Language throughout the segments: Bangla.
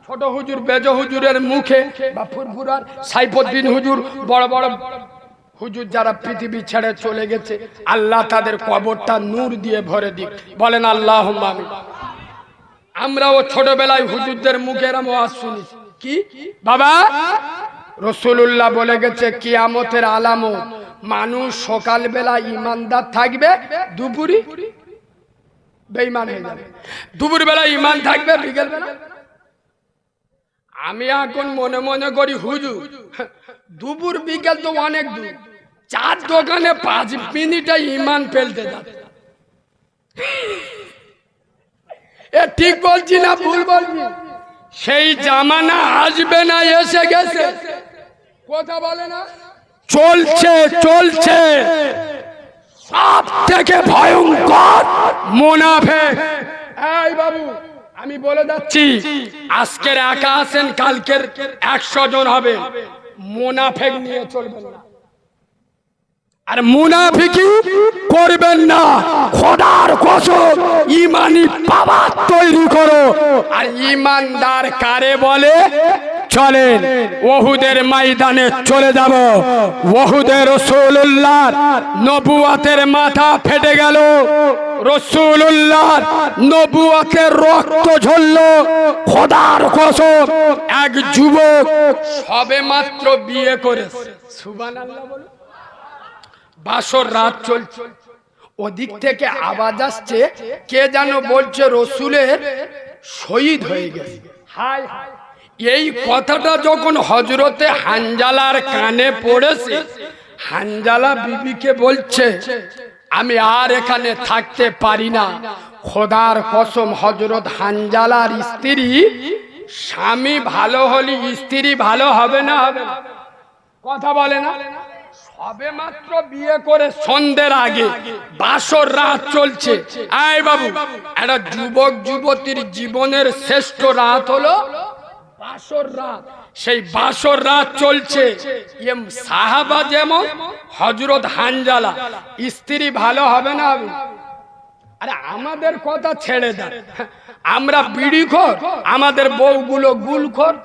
ছোট হুজুর বেজ হুজুরের মুখে বা ফুরফুরার সাইফুদ্দিন হুজুর বড় বড় হুজুর যারা পৃথিবী ছেড়ে চলে গেছে, আল্লাহ তাদের কবরটা নূর দিয়ে ভরে দিক, বলেন আল্লাহুম্মা আমিন। আমরাও ছোটবেলায় হুজুরদের মুখে এরকম ওয়াজ শুনেছি। কি বাবা, রাসূলুল্লাহ বলে গেছে কিয়ামতের আলামত, মানুষ সকালবেলা ইমানদার থাকবে, দুপুরে বেঈমান হয়ে যাবে। দুপুর বেলা ইমান থাকবে, বিকেল বেলা। আমি এখন মনে মনে করি হুজুর দুপুর বিকেল তো অনেক দূর, চার দোকানে 5 মিনিটে ইমান ফেলতে যাবে। এ ঠিক বলছি না ভুল বলছি? সেই জামানা আসবে না, এসে গেছে। কথা বলে না, চলছে চলছে। সব থেকে ভয়ঙ্কর মুনাফিক। এই বাবু, আমি বলে যাচ্ছি, আজকের একা আছেন, কালকের 100 জন হবে। মুনাফিক নিয়ে চলবেন না, আর মুনাফিকি করবেন না। খোদার কসম, ঈমানি পাওয়ার তৈরি করো। আর ঈমানদার কারে বলে? চলেন উহুদের ময়দানে চলে যাব। উহুদে রাসূলুল্লাহর নবুয়তের মাথা ফেটে গেল, রাসূলুল্লাহর নবুয়তের রক্ত ঝরলো। খোদার কসম, এক যুবক সবেমাত্র বিয়ে করেছে, সুবহানাল্লাহ বলো। বাসর রাত চলছে, ওদিক থেকে আওয়াজ আসছে, কে যেন বলছে রসুলের শহীদ হয়ে গেছে। হায় হায়, এই কথাটা যখন হযরতে হানজালার কানে পড়েছে, হানজালা বিবিকে বলছে আমি আর এখানে থাকতে পারি না। খোদার কসম, হযরত হানজালার স্ত্রী, স্বামী ভালো হলে স্ত্রী ভালো হবে না? হবে না? কথা বলে না? সবে মাত্র বিয়ে করে সন্ধ্যের আগে বাসর রাত চলছে। এই বাবু, একটা যুবক যুবতীর জীবনের শ্রেষ্ঠ রাত হলো বাসর রাত। সেই বাসর রাত চলছে, সাহাবা যেমন হযরত হানজালা, স্ত্রী ভালো হবে না? হবে। আরে আমাদের কথা ছেড়ে দেন, আমরা বিড়িখোর, আমাদের বউগুলো গুলখোর।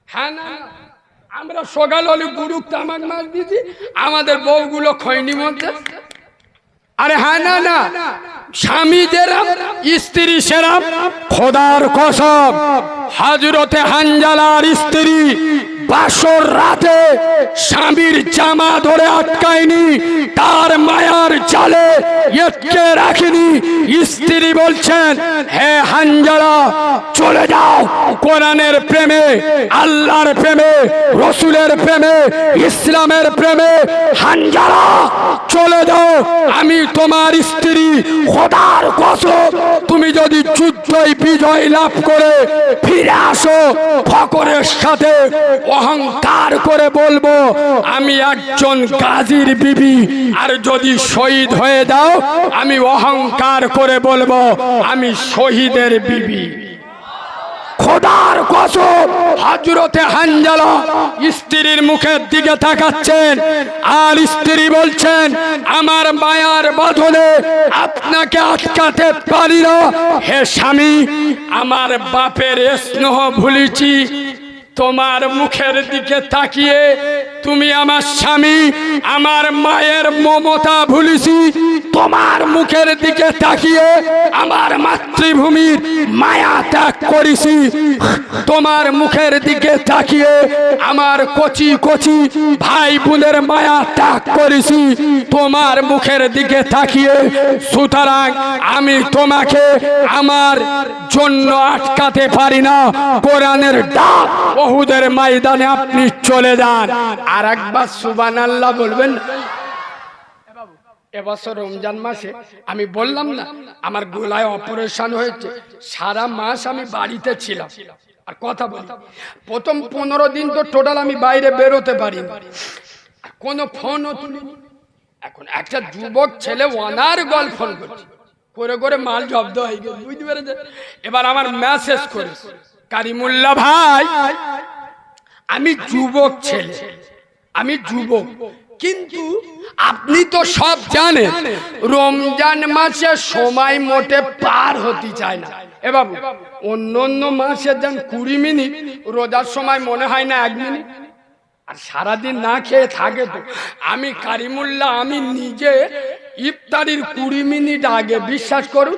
হ্যাঁ না, আমরা সকাল হলে গুরুক তামাক মাছ দিছি, আমাদের বউগুলো খৈনি মধ্যে। আরে হ্যাঁ না না, স্বামী যেরাম স্ত্রী সেরাম। খোদার কসম, হযরতে হানজালার স্ত্রী বাসর রাতে স্বামীর জামা ধরে আটকায়নি, তার মায়ার জালে এটকে রাখেনি। স্ত্রী বলছেন, হে হানজালা চলে যাও, কোরআনের প্রেমে, আল্লাহর প্রেমে, রসুলের প্রেমে, ইসলামের প্রেমে। হানজালা চলে যাও, আমি তোমার স্ত্রী। খোদার কসম, তুমি যদি যুদ্ধই বিজয় লাভ করে ফিরে আসো, ফখরের সাথে অহংকার করে বলবো আমি একজন গাজীর বিবি। আর যদি শহীদ হয়ে যাও, আমি অহংকার করে বলবো আমি শহীদের বিবি। খোদার কসম, হযরতে হানজালা স্ত্রীর মুখের দিকে তাকাচ্ছেন, আর স্ত্রী বলছেন আমার মায়ার বাঁধনে আপনাকে আটকাতে পারি না। হে স্বামী, আমার বাপের স্নেহ ভুলেছি, তোমার মুখের দিকে তাকিয়ে তুমি আমার স্বামী, আমার মায়ের মমতা ভুলেছি। তোমার মুখের দিকে তাকিয়ে আমার মাতৃভূমির মায়া ত্যাগ করেছি। তোমার মুখের দিকে তাকিয়ে আমার কচি কচি ভাই বোনের মায়া ত্যাগ করেছি। তোমার মুখের দিকে তাকিয়ে, সুতরাং আমি তোমাকে আমার জন্য আটকাতে পারি না। কোরআনের ডাক, উহুদের ময়দানে আপনি চলে যান। আর একবার সুবহানাল্লাহ বলবেন। এবছর রমজান মাসে আমি বললাম না আমার গলায় অপারেশন হয়েছে, সারা মাস আমি বাড়িতে ছিলাম। আর কথা বলি, প্রথম 15 দিন তো টোটাল আমি বাইরে বেরোতে পারি, কোনো ফোনও তুলিনি। এখন একটা যুবক ছেলে ওনার গল ফোন করছে, করে করে মাল জব্দ হয়ে গেল, বুঝতে পেরেছে? এবার আমার মেসেজ করে, কারিমুল্লাহ ভাই, আমি যুবক ছেলে, আমি যুবক, কিন্তু আপনি তো সব জানেন রমজান মাসে সময় মোটে পার হতে চায় না। এ বাবু, অন্য অন্য মাসে যান 20 মিনিট, রোজার সময় মনে হয় না 1 মিনিট, আর সারাদিন না খেয়ে থাকে। তো আমি কারিমুল্লাহ, আমি নিজে ইফতারির 20 মিনিট আগে, বিশ্বাস করুন,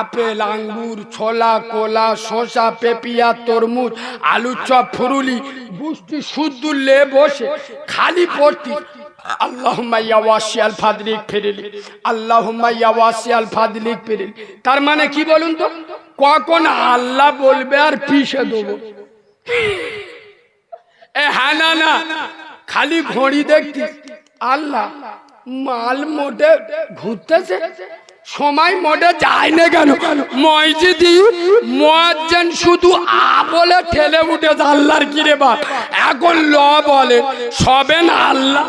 আপেল, আঙ্গুর, ছোলা, কোলা, শসা, পেপিয়া, তরমুজ, আলুর চপ, ফুরুলি, বুষ্টি শুদ্ধ লে বসে খালি পড়তি আল্লাহুম্মা ইয়া ওয়াসিআল ফাদলিক ফিরলি, আল্লাহুম্মা ইয়া ওয়াসিআল ফাদলিক ফিরলি। তার মানে কি বলুন তো, কখন আল্লাহ বলবে আর পিষে দেবো? হ্যাঁ, না না, খালি ঘড়ি দেখতি, আল্লাহ মাল মোটে ঘুরতেছে, সময় মোটে যায় না কেন? মসজিদি মুয়াজ্জিন শুধু আ বলে ঠেলে উঠেছে, আল্লাহর কি রে বাপ, এখন ল বলে সবেন আল্লাহ,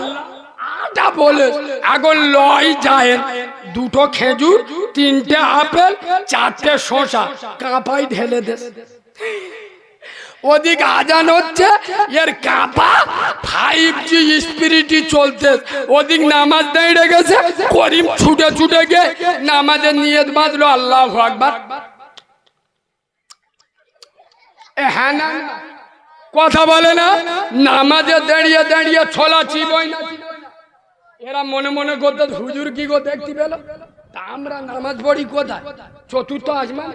আটা বলে এখন লই যায়। 2টো খেজুর, 3টে আপেল, 4টে শসা কাঁপাই ঢেলে দে। ওদিক আজান হচ্ছে, এর কাপা 5G স্পিরিটই চলতে, ওদিক নামাজ দাঁড়িয়ে গেছে, করিম ছুটে ছুটে গিয়ে নামাজের নিয়ত বাঁধলো, আল্লাহু আকবার। হ্যাঁ না, কথা বলে না, নামাজে দাঁড়িয়ে দাঁড়িয়ে ছোলা চিবই না। এরা মনে মনে করতে হুজুর কি গো দেখতে পেল, তা আমরা নামাজ পড়ি কোথায়? চতুর্থ আসমান।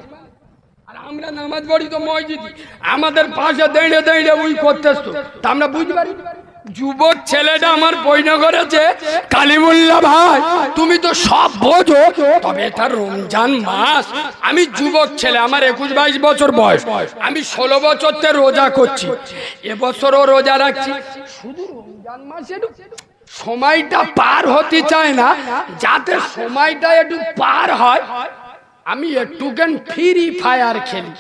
আর আমরা নামাজ পড়ি তো মসজিদে, আমাদের পাশে দাঁড়িয়ে দাঁড়িয়ে ওই করতেছ, তা আমরা বুঝতে পারি। যুবক ছেলেটা আমার বইনা করেছে, কালিমুল্লাহ ভাই তুমি তো সব বোঝো, তবে এটা রমজান মাস। আমি যুবক ছেলে, আমার 21-22 বছর বয়স, আমি 16 বছর থেকে রোজা করছি, এবছরও রোজা রাখছি। শুধু রমজান মাসে সময়টা পার হতে চায় না, যাতে সময়টা একটু পার হয়, আমি একটুখান ফ্রি ফায়ার খেলি।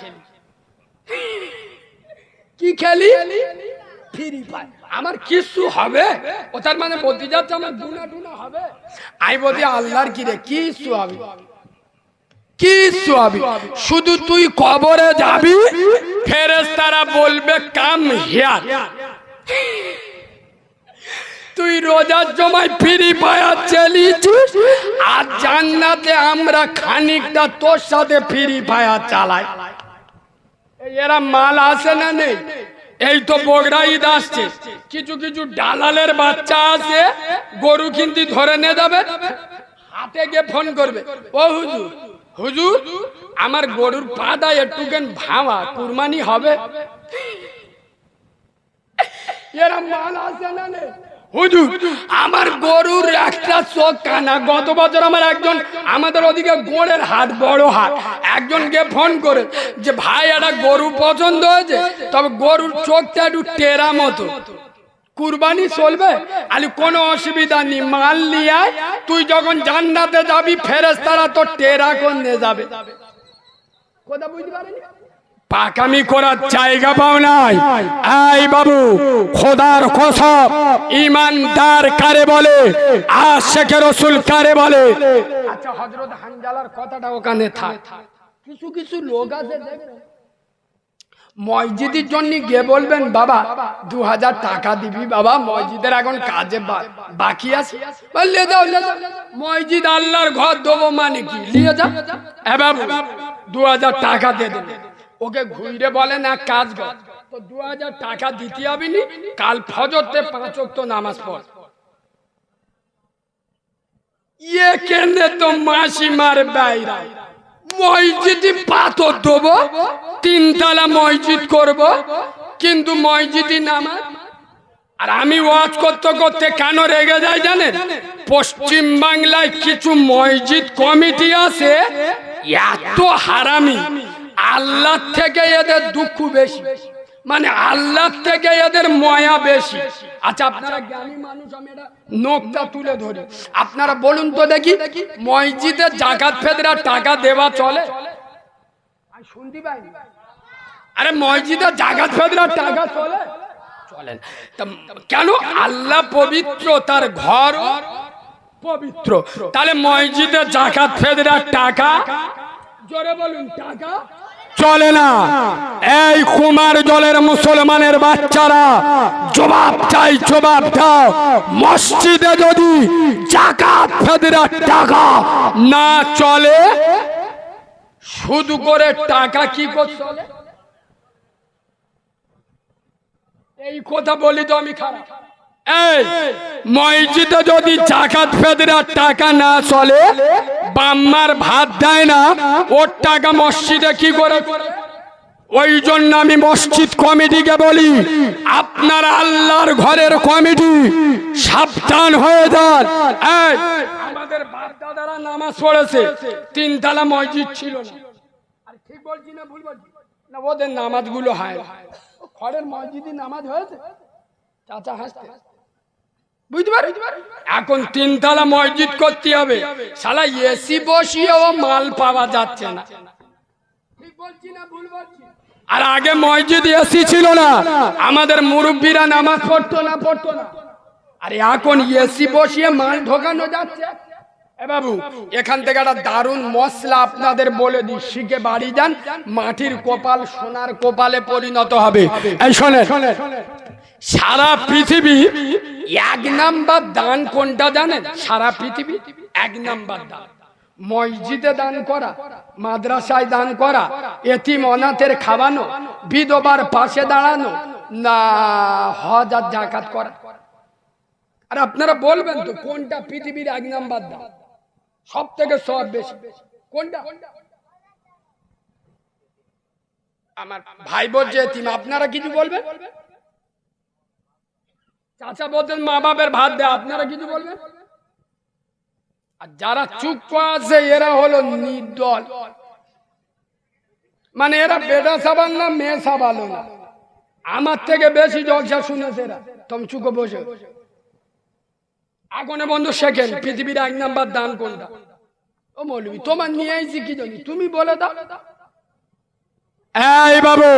কি খেলি? Free fire. আমার কিছু হবে, ও তার মানে বলতে যাচ্ছে আমার দুনা টুনা হবে। আমি বলি আল্লাহর কি রে, কিছু হবে, কিছু হবে, শুধু তুই কবরে যাবি, ফেরেশতারা বলবে কাম হিয়ার। তুই রোজার সময় ফ্রি ফায়ার চালিয়েছিস, আর জান্নাতে আমরা খানিকটা তোর সাথে ফ্রি ফায়ার চালাই। এরা মাল আসে না নেই? এই তো বগড়া ঈদ আসছে, কিছু কিছু দালালের বাচ্চা আছে, গরু কিনতে ধরে নিয়ে যাবে, হাতে গিয়ে ফোন করবে, ও হুজুর হুজুর আমার গরুর পাদা একটুখান ভাঙা, কুরবানি হবে। এরা মাল আসে না নেই? হুজুর আমার গরুর একটা চোখ কানা, গত বছর আমার একজন, আমাদের ওদিকে গোড়ের হাট, বড় হাট, একজনকে ফোন করে যে ভাই একটা গরু পছন্দ হয়েছে, তবে গরুর চোখটা একটু টেরা মতো, কুরবানি চলবে? আলি কোনো অসুবিধা নেই, মাল নিয়ে আয়, তুই যখন জান্নাতে যাবি ফেরেশতারা তো টেরা করে নিয়ে যাবে। কথা বুঝতে পারেনি? পাকামি করার জায়গা পাও নাই। এই বাবু, খোদার কসম, ইমানদার কারে বলে, আশিকে রাসূল কারে বলে? আচ্ছা, হযরত হানজালার কথাটা ওখানে থাক। কিছু কিছু লোক আছে দেখবেন, মসজিদের জন্য গিয়ে বলবেন বাবা 2000 টাকা দিবি, বাবা মসজিদের এখন কাজে বাকি আছে, বললে দাও। মসজিদ আল্লাহর ঘর দেবো মানে কি, নিয়ে যা। এবার 2000 টাকা দিয়ে দেবে, ওকে ঘুরে বলে না কাজ কর, তো 2000 টাকা দিতে হবে নি, কাল ফজরতে 5 ওয়াক্ত নামাজ পড়। ইয়ে কেনে তো মাসি মার বাইরা, মসজিদে পাথর দেবো, 3 তলা মসজিদ করব, কিন্তু মসজিদে নামাজ। আর আমি ওয়াজ করতে করতে কেন রেগে যাই জানেন? পশ্চিম বাংলায় কিছু মসজিদ কমিটি আছে, এত হারামি, আল্লাহ থেকে এদের দুঃখ বেশি, মানে আল্লাহ থেকে এদের মায়া বেশি। আচ্ছা আপনারা জ্ঞানী মানুষ, আমি এটা নোকটা তুলে ধরি, আপনারা বলুন তো দেখি, মসজিদে জাকাত ফেতরা টাকা দেওয়া চলে? শুনতে পাই? আরে মসজিদে জাকাত ফেতরা টাকা চলে? চলেন। কেন? আল্লাহ পবিত্র, তার ঘর পবিত্র, তাহলে মসজিদে জাকাত ফেতরা টাকা, জোরে বলুন, টাকা চলে না। এই কুমার জলের মুসলমানের বাচ্চারা জবাব চাই, জবাব দাও। মসজিদে যদি যাকাত ফেদরার টাকা না চলে, সুদ করে টাকা কি করে চলে? এই কথা বলি তো আমি খারাপ? এই মসজিদে যদি যাকাত ফেদরার টাকা না চলে, বাম্মার ভাত দেয় না, ওর টাকা মসজিদে কি করে? ওই জন্য আমি মসজিদ কমিটিকে বলি, আপনারা আল্লাহর ঘরের কমিটি, সাবধান হয়ে যান। এই আমাদের বাপ দাদারা নামাজ পড়েছে, 3 তলা মসজিদ ছিল না। আর ঠিক বলছি না ভুল বলছি না? ওদের নামাজগুলো হয় ঘরের মসজিদে নামাজ হয়েছে। চাচা হাসতে, বুঝতে পারি। এখন 3 তলা মসজিদ করতে হবে, শালা এসি বসিয়েও মাল পাওয়া যাচ্ছে না। ঠিক বলছি না ভুল বলছি? আর আগে মসজিদ এসি ছিল না, আমাদের মুরব্বীরা নামাজ পড়তো না। আর এখন এসি বসিয়ে মাল ঢোকানো যাচ্ছে। এ বাবু, এখান থেকে একটা দারুণ মশলা আপনাদের বলে দিই, শিখে বাড়ি যান, মাটির কপাল সোনার কপালে পরিণত হবে। এই শোনেন, সারা পৃথিবী 1 নাম্বার দান কোনটা জানেন? সারা পৃথিবী 1 নাম্বার দান মসজিদে দান করা, মাদ্রাসায় দান করা, এতিম অনাথের খাওয়ানো, বিধবার পাশে দাঁড়ানো, না হজ আর যাকাত করা। আর আপনারা বলবেন তো কোনটা পৃথিবীর 1 নাম্বার দান, সব থেকে সব বেশি কোনটা? আমার ভাই বলছে এতিম, আপনারা কিছু বলবেন? চাচা বলতেন মা বাপের ভাত দেয়, আপনারা কিছু বলবেন? আর যারা চুপ আছে এরা হলো নির্দল, মানে এরা বেটা সাবাল না, মেয়ে সাবালও না। আমার থেকে বেশি জলসা শুনেছে এরা, তুমি চুপ বসে। আগুনে বন্ধু শেখেন পৃথিবীর 1 নাম্বার দান কোনটা? ও মৌলবি, তোমার নিয়ে আইছি কি জানি, তুমি বলে দাও। এই বাবু,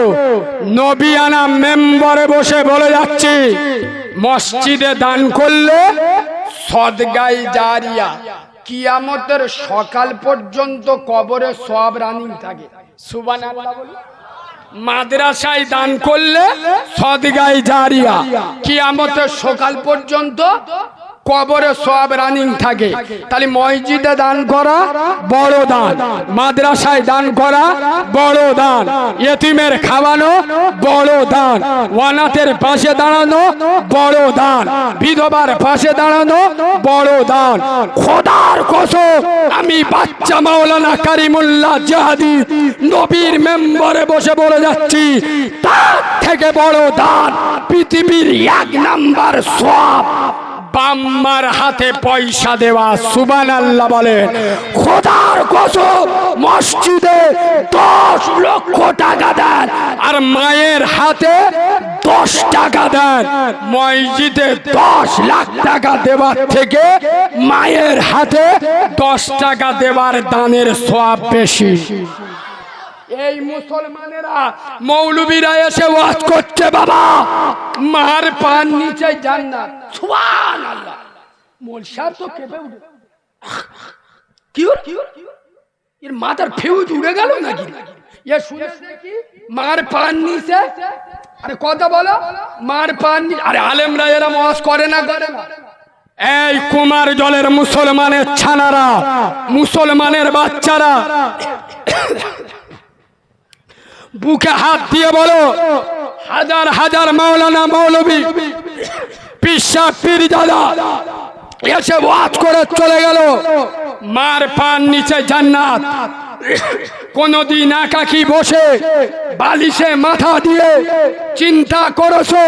নবী আনা মেম্বারে বসে বলে যাচ্ছি, মসজিদে দান করলে সদগাই জারিয়া, কিয়ামতের সকাল পর্যন্ত কবরে সব রানিং থাকে। সুবহানাল্লাহ বলি। মাদ্রাসায় দান করলে সদগাই জারিয়া, কিয়ামতের সকাল পর্যন্ত কবরে সব রানিং থাকে। তাহলে মসজিদে দান করা বড় দান, মাদ্রাসায় দান করা বড় দান, এতিমের খাওয়ানো বড় দান, অনাথের পাশে দাঁড়ানো বড় দান, বিধবার পাশে দাঁড়ানো বড় দান। খোদার কসম, আমি বাচ্চা মাওলানা কারিমুল্লাহ জাহাদি নবীর মেম্বারে বসে বলে যাচ্ছি, তার থেকে বড় দান পৃথিবীর 1 নাম্বার সওয়াব বাম্মার হাতে পয়সা দেওয়া। সুবহানাল্লাহ বলেন। খোদার কসম, মসজিদে 10 লক্ষ টাকা দেন আর মায়ের হাতে 10 টাকা দেন, মসজিদে 10 লাখ টাকা দেওয়ার থেকে মায়ের হাতে 10 টাকা দেওয়ার দানের সওয়াব বেশি। এই মুসলমানেরা মৌলবীরা এসে ওয়াজ করছে, বাবা মার পান নিচে জান্নাত। সুবহানাল্লাহ। মোলসার তো কেঁপে উঠে, কি এর মাথার ফিউজ উড়ে গেল নাকি? এ শুনেছে কি মার পান নিচে? আরে কথা বলো, মার পান। আরে আলেমরা এরা ওয়াজ করে না, করে না? এই কুমার জলের মুসলমানের ছানারা, মুসলমানের বাচ্চারা, বুকে হাত দিয়ে বলো, হাজার হাজার মাওলানা মৌলবী পিসা পীরজাদা এসে ওয়াজ করে চলে গেল, মার পান নিচে জান্নাত। কোনদিন একাকি বসে বালিশে মাথা দিয়ে চিন্তা করছো,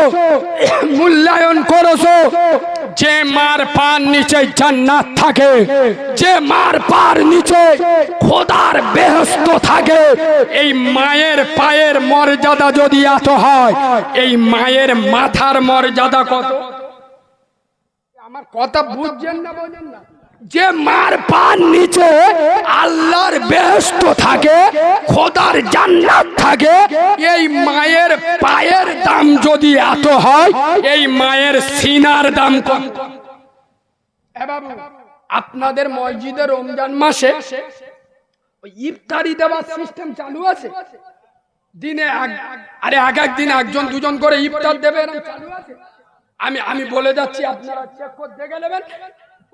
মূল্যায়ন করছো, যে মার পান নিচে জান্নাত থাকে, যে মার পার নিচে খোদার বেহেশত থাকে, এই মায়ের পায়ের মর্যাদা যদি এত হয়, এই মায়ের মাথার মর্যাদা কত? আমার কথা বুঝছেন না, বোঝেন না? যে মার পান নিচে আল্লাহর বেহেশত থাকে, খোদার জান্নাত থাকে, এই মায়ের পায়ের দাম যদি এত হয়, এই মায়ের সিনার দাম কত? বাবু, আপনাদের মসজিদে রমজান মাসে ইফতারি দেওয়ার সিস্টেম চালু আছে? দিনে আরে এক এক দিন একজন দুজন করে ইফতার দেবে, এরকম চালু আছে? আমি বলে যাচ্ছি, আপনারা চেক করতে গেলেন।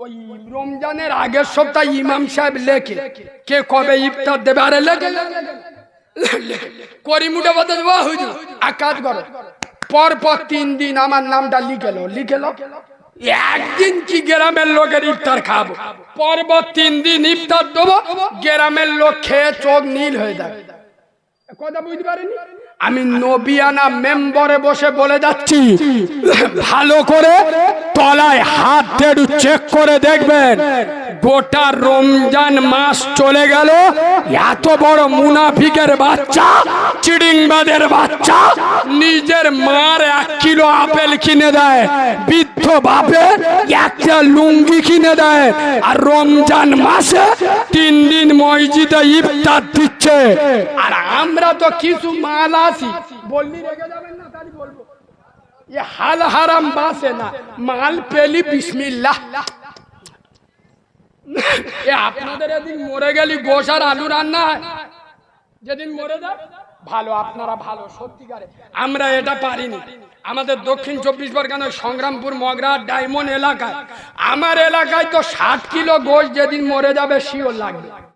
ওই রমজানের আগের সপ্তাহে ইমাম সাহেব লেখে কে কবে ইফতার দেবে, আরে লেখে করিমুটা বলতে দেবো হুজুর এক কাজ করো, পর 3 দিন আমার নামটা লিখেলো। একদিন কি গ্রামের লোকের ইফতার খাবো, পর 3 দিন ইফতার দেবো, গ্রামের লোক খেয়ে চোখ নীল হয়ে যাবে। কথা বুঝতে পারিনি? আমি নবিয়ানা মেম্বরে বসে বলে যাচ্ছি, ভালো করে তলায় হাত একটু চেক করে দেখবেন। গোটা রমজান মাস চলে গেল, এত বড় মুনাফিকের বাচ্চা, চিড়িংবাদের বাচ্চা নিজের মার 1 কিলো আপেল কিনে দেয়, বৃদ্ধ বাপে একটা লুঙ্গি কিনে দেয়, আর রমজান মাসে 3 দিন মসজিদে ইফতার দিচ্ছে। আর আমরা তো কিছু মাল আছি, বললি রেখে যাবেন না, তাই বলবো এ হাল হারাম বাসে না, মাল পেলি বিসমিল্লাহ। এ আপনাদের এদিন মরে গেলি গোশ আর আলু রান্না হয়, যেদিন মরে যায় ভালো, আপনারা ভালো সত্যিকারে। আমরা এটা পারিনি। আমাদের দক্ষিণ 24 পরগনার সংগ্রামপুর মগরা ডায়মন্ড এলাকায়, আমার এলাকায় তো 60 কিলো গোশ যেদিন মরে যাবে শিওর লাগবে।